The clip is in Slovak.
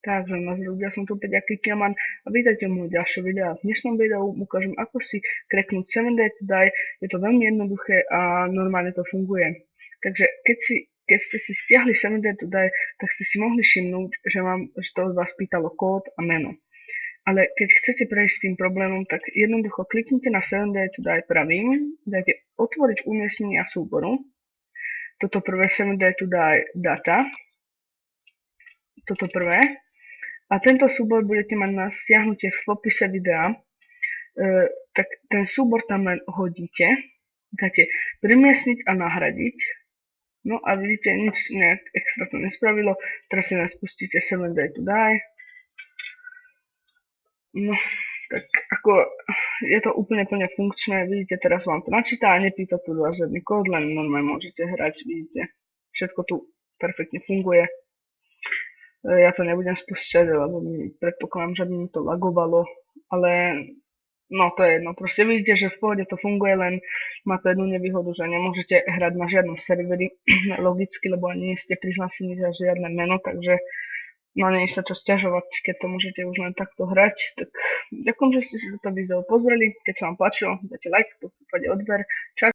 Takže na ľudia, som tu opäť Jaký Kiaman a vítajte v môjho ďalšieho videa. V dnešnom videu ukážem, ako si kreknúť 7 Day to Die. Je to veľmi jednoduché a normálne to funguje. Takže keď ste si stiahli 7 Day to Die, tak ste si mohli všimnúť, že to od vás pýtalo kód a meno. Ale keď chcete prejsť s tým problémom, tak jednoducho kliknite na 7 Day to Die pravým, dajte otvoriť umiestnenia súboru, toto prvé 7 Day to Die data, toto prvé, a tento súbor budete mať na stiahnutie v popise videa, tak ten súbor tam len hodíte, dáte premiestniť a nahradiť, no a vidíte, nič nejak extra to nespravilo, teraz si len spustíte 7 Day to Die, no tak ako je to úplne plne funkčné, vidíte, teraz vám to načíta a nepýta tu do vás žiadny kód, len normálne môžete hrať, vidíte, všetko tu perfektne funguje. Ja to nebudem spúšťať, lebo predpokladám, že by mi to lagovalo, ale no to je jedno. Proste vidíte, že v pohode to funguje, len má to jednu nevýhodu, že nemôžete hrať na žiadnom serveri logicky, lebo ani nie ste prihlásení za žiadne meno, takže no nie je sa čo sťažovať, keď to môžete už len takto hrať. Tak ďakujem, že ste si toto video pozreli. Keď sa vám páčilo, dajte like, v prípade odber. Čau.